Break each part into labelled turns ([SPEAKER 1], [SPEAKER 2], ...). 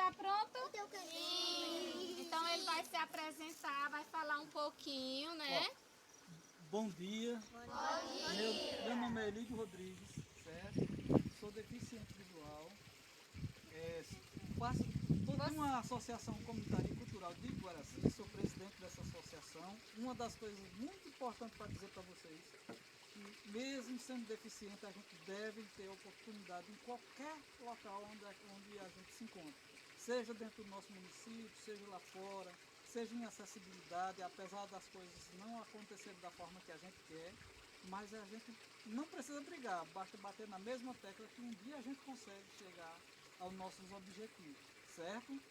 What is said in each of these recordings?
[SPEAKER 1] Tá pronto?
[SPEAKER 2] Sim.
[SPEAKER 1] Então ele vai se apresentar, vai falar um pouquinho, né?
[SPEAKER 3] Bom dia. Meu nome é Elídio Rodrigues, certo? Sou deficiente visual. Faço toda uma associação comunitária e cultural de Iguaraci, sou presidente dessa associação. Uma das coisas muito importantes para dizer para vocês, que mesmo sendo deficiente, a gente deve ter oportunidade em qualquer local onde a gente se encontra. Seja dentro do nosso município, seja lá fora, seja em acessibilidade, apesar das coisas não acontecerem da forma que a gente quer, mas a gente não precisa brigar, basta bater na mesma tecla que um dia a gente consegue chegar aos nossos objetivos, certo?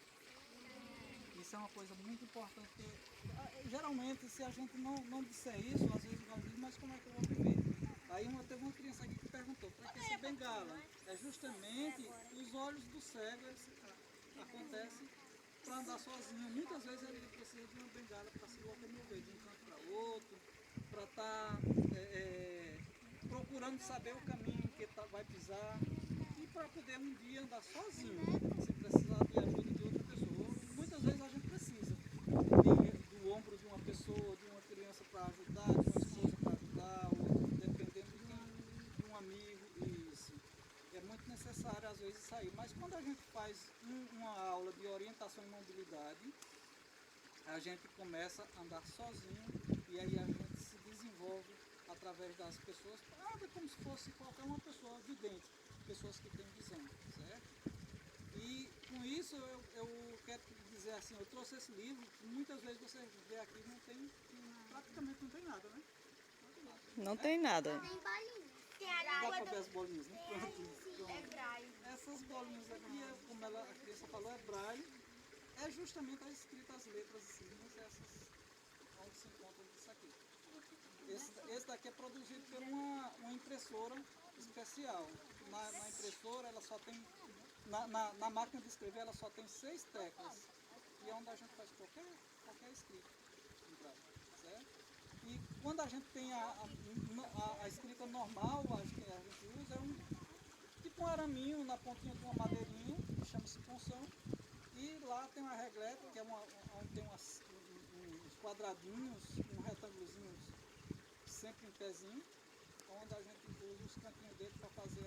[SPEAKER 3] Isso é uma coisa muito importante, porque geralmente se a gente não disser isso, às vezes vai dizer, mas como é que eu vou viver? Aí teve uma criança aqui que perguntou, para que essa bengala? É justamente os olhos do cego, acontece para andar sozinho. Muitas vezes ele precisa de uma bengala para se locomover de um canto para outro, para estar procurando saber o caminho que vai pisar e para poder um dia andar sozinho, se precisar de ajuda de outra pessoa. Muitas vezes a gente precisa do ombro de uma pessoa, de uma criança para ajudar, de uma esposa para ajudar, ou dependendo de um amigo. Isso é muito necessário às vezes sair. Mas quando a gente faz uma aula de orientação e mobilidade, a gente começa a andar sozinho e aí a gente se desenvolve através das pessoas, como se fosse qualquer uma pessoa vidente, pessoas que têm visão, certo? E com isso eu quero dizer assim, eu trouxe esse livro, que muitas vezes você vê aqui praticamente não tem nada, né?
[SPEAKER 4] Não tem nada.
[SPEAKER 2] Tem bolinha.
[SPEAKER 3] Dá para ver as bolinhas, né? Pronto.
[SPEAKER 2] É braille.
[SPEAKER 3] Essas bolinhas aqui, como a criança falou, é braille. É justamente a escrita, as letras signos, essas onde se encontra isso aqui. Esse daqui é produzido por uma impressora especial. Na impressora, ela só tem, na máquina de escrever, ela só tem 6 teclas. E é onde a gente faz qualquer escrita, certo? E quando a gente tem a escrita normal, acho que a gente usa, tipo um araminho na pontinha de uma madeirinha, que chama-se punção. E lá tem uma regleta, que é onde tem uns quadradinhos, um retângulozinho sempre em pezinho, onde a gente usa os cantinhos dele para fazer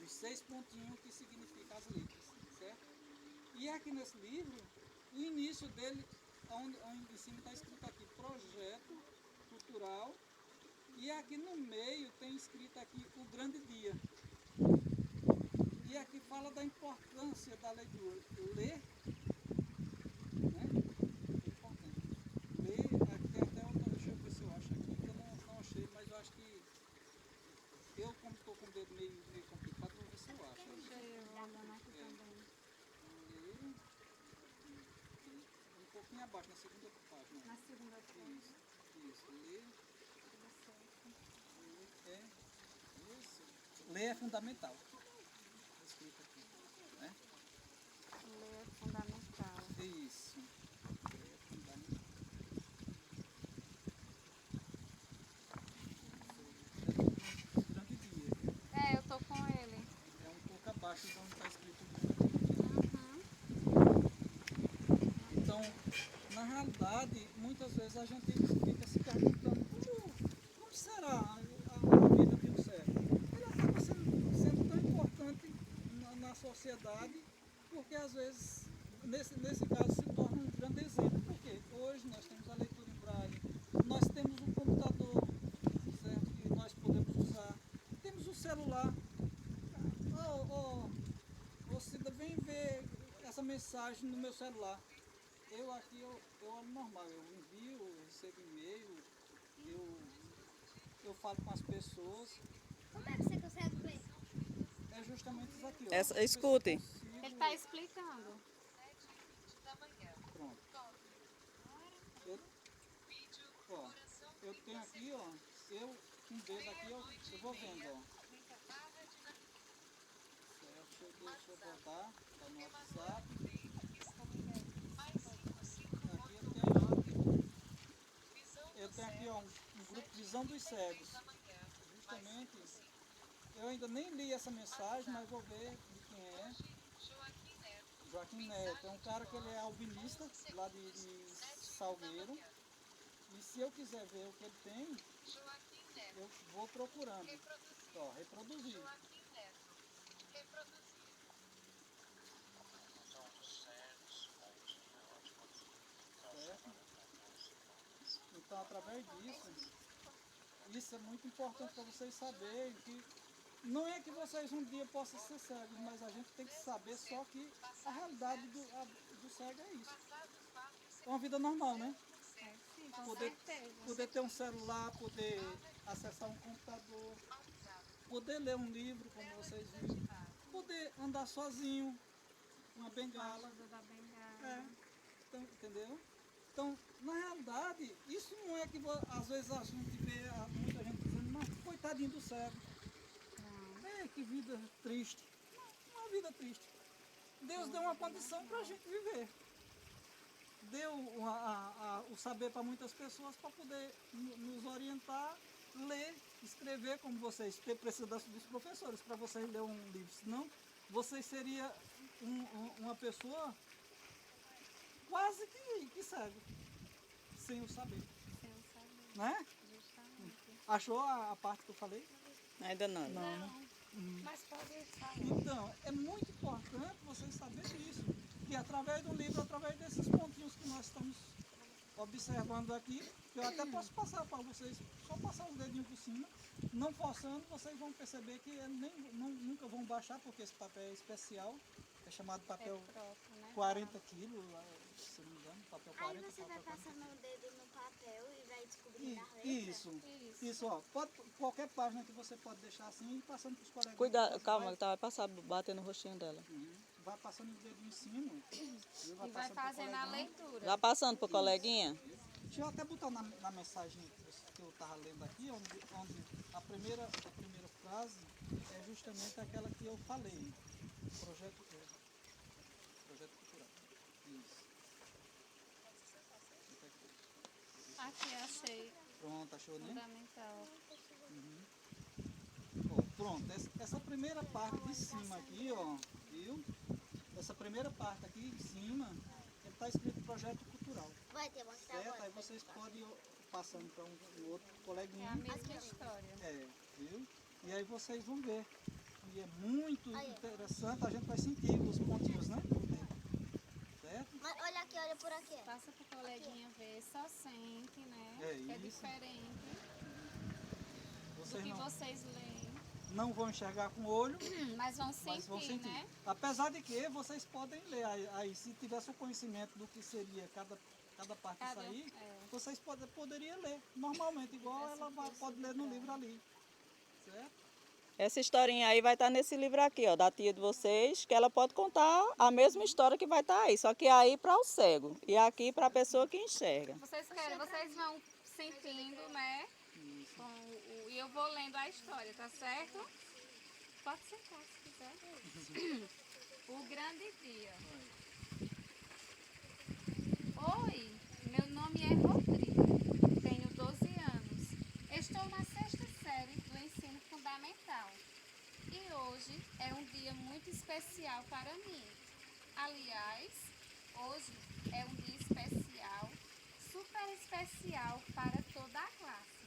[SPEAKER 3] os 6 pontinhos que significam as letras, certo? E aqui nesse livro, o início dele, onde em cima está escrito aqui, projeto cultural, e aqui no meio tem escrito aqui o grande dia. E aqui fala da importância da leitura. Ler, né? É importante. Ler, aqui tem até outra, deixa eu ver se eu acho aqui, que eu não achei, mas eu acho que eu, como estou com o dedo meio complicado, vou ver se eu acho. Ler, um pouquinho abaixo, na segunda página.
[SPEAKER 1] Na segunda página.
[SPEAKER 3] Isso, ler é fundamental. Escrito aqui, né?
[SPEAKER 1] Ler é fundamental.
[SPEAKER 3] Isso. Ler é fundamental. Grande dia.
[SPEAKER 1] Eu tô com ele.
[SPEAKER 3] É um pouco abaixo de onde está escrito. Então, na realidade, muitas vezes a gente fica se perguntando como será a vida de um cego. Ele acaba sendo tão importante na sociedade, porque às vezes, nesse caso, se torna um grande exemplo. Porque hoje nós temos a leitura em braille, nós temos um computador, certo, que nós podemos usar, temos o celular. Cida, vem ver essa mensagem no meu celular. Eu aqui, eu ando normal, eu envio, eu recebo e-mail, eu falo com as pessoas.
[SPEAKER 2] Como é que você consegue ler?
[SPEAKER 3] É justamente isso aqui, ó.
[SPEAKER 4] Escute.
[SPEAKER 1] Ele está explicando.
[SPEAKER 3] Pronto. Eu tenho aqui, ó, eu com o dedo aqui, eu vou vendo, ó. Certo, deixa eu botar, tá no WhatsApp. Eu tenho aqui, ó, um grupo Visão dos Cegos. Justamente, eu ainda nem li essa mensagem, mas vou ver de quem é. Joaquim Joaquim Neto é um cara que ele é alpinista lá de Salgueiro. E se eu quiser ver o que ele tem, eu vou procurando. Ó, reproduzir. Certo? Então, através disso, isso é muito importante para vocês saberem que não é que vocês um dia possam ser cegos, mas a gente tem que saber só que a realidade do cego é isso. É uma vida normal, né?
[SPEAKER 1] Sim, com
[SPEAKER 3] Poder,
[SPEAKER 1] certeza.
[SPEAKER 3] poder ter um celular, poder acessar um computador, poder ler um livro, como vocês viram, poder andar sozinho, uma bengala.
[SPEAKER 1] Ajuda da bengala.
[SPEAKER 3] É, então, entendeu? Então, na realidade, isso não é que às vezes a gente vê muita gente dizendo, mas coitadinho do cego. É, que vida triste. Não, uma vida triste. Deus deu uma condição para a gente viver. Deu o saber para muitas pessoas para poder nos orientar, ler, escrever, como vocês precisam dos professores para vocês lerem um livro. Senão, vocês seriam uma pessoa quase que cego, sem o saber.
[SPEAKER 1] Sem eu saber,
[SPEAKER 3] Né?
[SPEAKER 1] justamente.
[SPEAKER 3] Achou a parte que eu falei?
[SPEAKER 4] Ainda não.
[SPEAKER 1] Não, mas pode falar.
[SPEAKER 3] Então, é muito importante vocês saberem disso. Que através do livro, através desses pontinhos que nós estamos observando aqui, que eu até posso passar para vocês, só passar os dedinhos por cima, não forçando, vocês vão perceber que nunca vão baixar, porque esse papel é especial, é chamado papel
[SPEAKER 1] Próprio, né?
[SPEAKER 3] 40 quilos, se não me engano, papel
[SPEAKER 2] Aí
[SPEAKER 3] 40,
[SPEAKER 2] você vai
[SPEAKER 3] papel 40
[SPEAKER 2] passando o dedo no papel e vai descobrindo as letras?
[SPEAKER 3] Isso, isso, ó. Qualquer página que você pode deixar assim e passando para os colegas.
[SPEAKER 4] Cuidado, calma, que vai passar, bater no rostinho dela.
[SPEAKER 3] Vai passando o dedo em cima.
[SPEAKER 1] E vai
[SPEAKER 3] passando pro
[SPEAKER 1] fazendo a
[SPEAKER 3] coleguinha.
[SPEAKER 1] leitura.
[SPEAKER 4] Já passando pro coleguinha?
[SPEAKER 3] Deixa eu até botar na mensagem que eu estava lendo aqui, onde a primeira frase é justamente aquela que eu falei. Projeto cultural. Isso.
[SPEAKER 1] Aqui achei
[SPEAKER 3] Pronto, achou, né?
[SPEAKER 1] fundamental.
[SPEAKER 3] Ó, pronto, essa primeira parte de cima aqui, ó, viu? Essa primeira parte aqui em cima, ele está escrito projeto cultural,
[SPEAKER 2] Vai ter mostrar
[SPEAKER 3] certo?
[SPEAKER 2] agora.
[SPEAKER 3] Aí vocês podem ir passando para um outro
[SPEAKER 1] É
[SPEAKER 3] coleguinha.
[SPEAKER 1] a mesma história.
[SPEAKER 3] Viu? E aí vocês vão ver. E é muito
[SPEAKER 2] Aí.
[SPEAKER 3] interessante, a gente vai sentir os pontinhos, né? Certo?
[SPEAKER 2] Mas olha aqui, olha por aqui.
[SPEAKER 1] Passa pro coleguinha ver, só sente, né?
[SPEAKER 3] É
[SPEAKER 1] Que é
[SPEAKER 3] isso.
[SPEAKER 1] diferente do
[SPEAKER 3] Vocês
[SPEAKER 1] que
[SPEAKER 3] não,
[SPEAKER 1] vocês leem.
[SPEAKER 3] não vão enxergar com o olho,
[SPEAKER 1] Mas vão sentir,
[SPEAKER 3] mas vão sentir.
[SPEAKER 1] né?
[SPEAKER 3] Apesar de que vocês podem ler aí, se tivesse o conhecimento do que seria cada parte disso aí, vocês poderiam ler normalmente, igual ela pode ler no livro ali. Certo?
[SPEAKER 4] Essa historinha aí vai estar nesse livro aqui, ó, da tia de vocês, que ela pode contar a mesma história que vai estar aí, só que aí para o cego e aqui para a pessoa que enxerga.
[SPEAKER 1] Vocês vão sentindo, né? E eu vou lendo a história, tá certo? Pode sentar se quiser. O grande dia. Oi, meu nome é Rodrigo, tenho 12 anos. Estou na 6ª série do ensino fundamental. E hoje é um dia muito especial para mim. Aliás, hoje é um dia especial, super especial para toda a classe.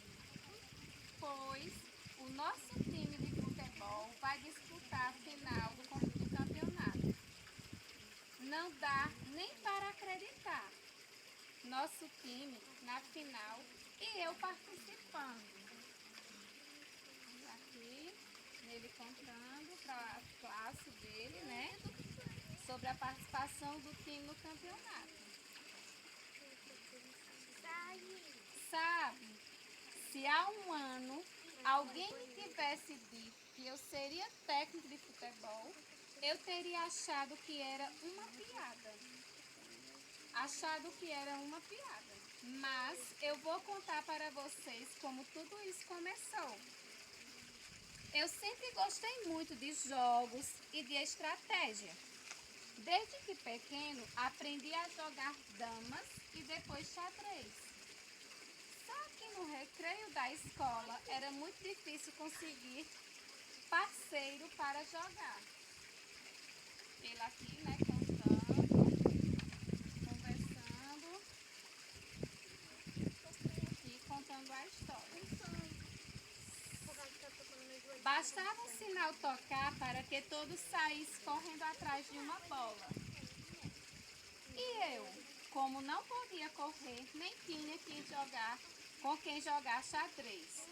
[SPEAKER 1] Pois o nosso time de futebol vai disputar a final do campeonato. Não dá nem para acreditar. Nosso time na final e eu participando. Aqui, ele contando para a classe dele, né? Sobre a participação do time no campeonato. Sabe, se há um ano alguém me tivesse dito que eu seria técnico de futebol, eu teria achado que era uma piada. Mas eu vou contar para vocês como tudo isso começou. Eu sempre gostei muito de jogos e de estratégia. Desde que pequeno, aprendi a jogar damas e depois xadrez. Só que no recreio da escola era muito difícil conseguir parceiro para jogar. Ele aqui, né, contando. Bastava o sinal tocar para que todos saíssem correndo atrás de uma bola. E eu, como não podia correr, nem tinha com quem jogar xadrez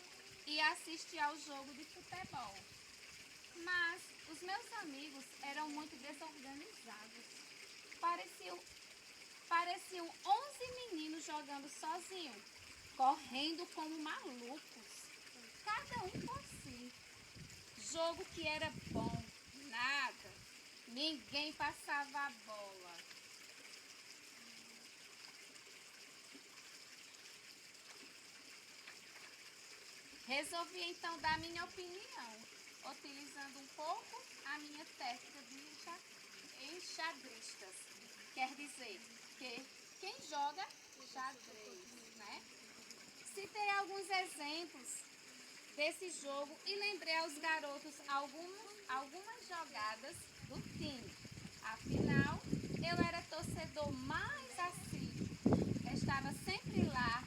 [SPEAKER 1] e assistir ao jogo de futebol. Mas os meus amigos eram muito desorganizados. Pareciam 11 meninos jogando sozinhos, correndo como malucos, cada um por si. Jogo que era bom, nada. Ninguém passava a bola. Resolvi então dar minha opinião, utilizando um pouco a minha técnica de enxadristas. Quer dizer que quem joga xadrez, né? Citei alguns exemplos desse jogo e lembrei aos garotos algumas jogadas do time. Afinal, eu era torcedor mais assíduo. Estava sempre lá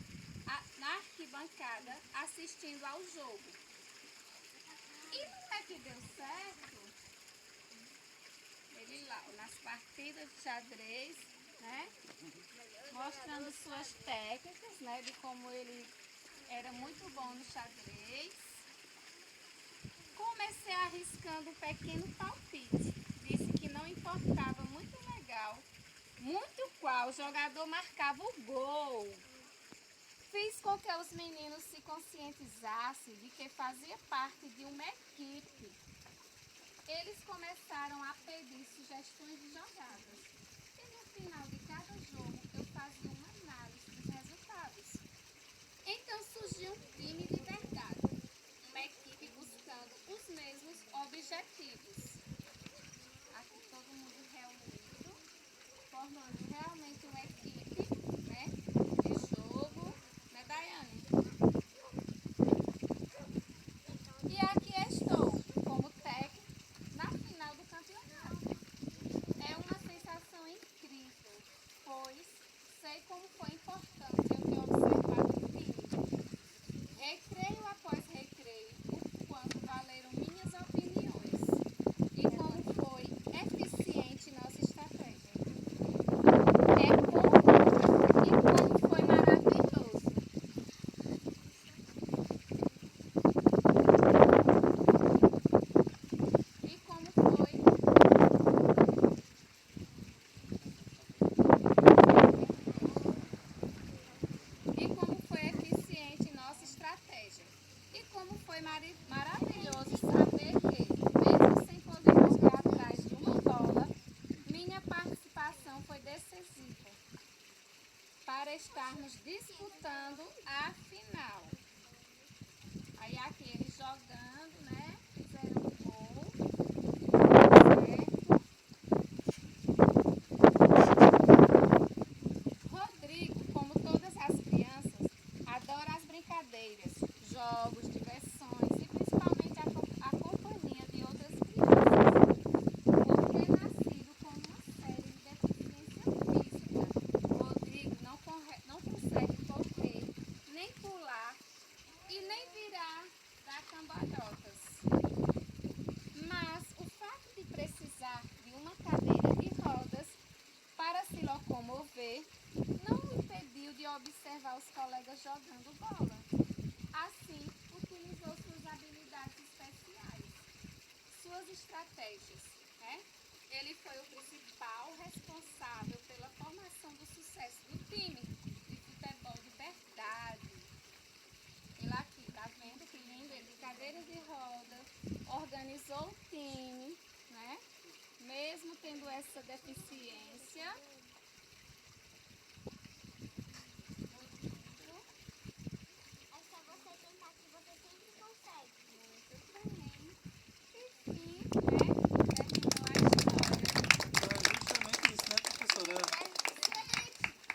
[SPEAKER 1] na arquibancada assistindo ao jogo. E não é que deu certo? Ele lá nas partidas de xadrez, né? Mostrando suas técnicas, né? De como ele era muito bom no xadrez. Comecei arriscando um pequeno palpite. Disse que não importava muito qual jogador marcava o gol. Fiz com que os meninos se conscientizassem de que fazia parte de uma equipe. Eles começaram a pedir sugestões de jogadas. E no final de cada jogo eu fazia uma análise dos resultados. Então surgiu um time de verdade, uma equipe buscando os mesmos objetivos. Aqui todo mundo reunido, formando realmente uma equipe, né, de jogo, né, Daiane? E aqui estou, como técnico, na final do campeonato. É uma sensação incrível, pois sei como foi importante eu ter observado o time. Recreio após recreio, o quanto valeram minhas opiniões e como foi eficiente nossa estratégia. E como foi maravilhoso. E como foi eficiente nossa estratégia. E como foi maravilhoso saber que, mesmo sem poder jogar atrás de uma bola, minha participação foi decisiva para estarmos disputando a final. Aí aqui eles jogando, né? Fizeram um gol, certo? Rodrigo, como todas as crianças, adora as brincadeiras, jogos, diversões e principalmente a companhia de outras crianças. Por ter nascido com uma série de deficiência física, Rodrigo não consegue correr, nem pular e nem virar da cambalhotas. Mas o fato de precisar de uma cadeira de rodas para se locomover não o impediu de observar os colegas jogando bola. Assim, utilizou suas habilidades especiais, suas estratégias, né? Ele foi o principal responsável pela formação do sucesso do time de futebol de verdade. Ele aqui, tá vendo que lindo? Ele de cadeira de roda, organizou o time, né? Mesmo tendo essa deficiência.
[SPEAKER 2] É só você tentar que você sempre consegue.
[SPEAKER 1] Muito bem. Enfim, né? Terminou a história.
[SPEAKER 3] Então é justamente isso, né, professora?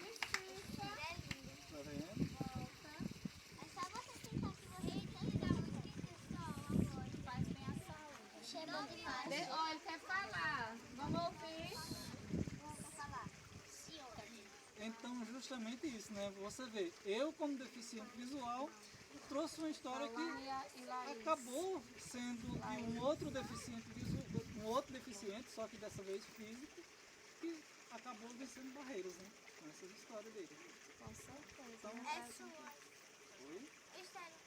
[SPEAKER 1] Licença.
[SPEAKER 2] É lindo.
[SPEAKER 3] Tá vendo?
[SPEAKER 1] Volta.
[SPEAKER 2] É só você tentar que você consegue. Legal, muito sol agora.
[SPEAKER 1] Faz bem a saúde.
[SPEAKER 2] Cheirou demais.
[SPEAKER 1] Ó, ele quer falar. Vamos ouvir.
[SPEAKER 2] Vou falar. Senhor.
[SPEAKER 3] Então, justamente isso, né? Você vê, eu como deficiente visual trouxe uma história que
[SPEAKER 1] Alânia e Laís.
[SPEAKER 3] acabou sendo de um outro deficiente, só que dessa vez físico, que acabou vencendo barreiras, né? Com essas histórias dele.
[SPEAKER 1] Com certeza.
[SPEAKER 3] Então,
[SPEAKER 2] É sua.
[SPEAKER 3] Oi?
[SPEAKER 2] História.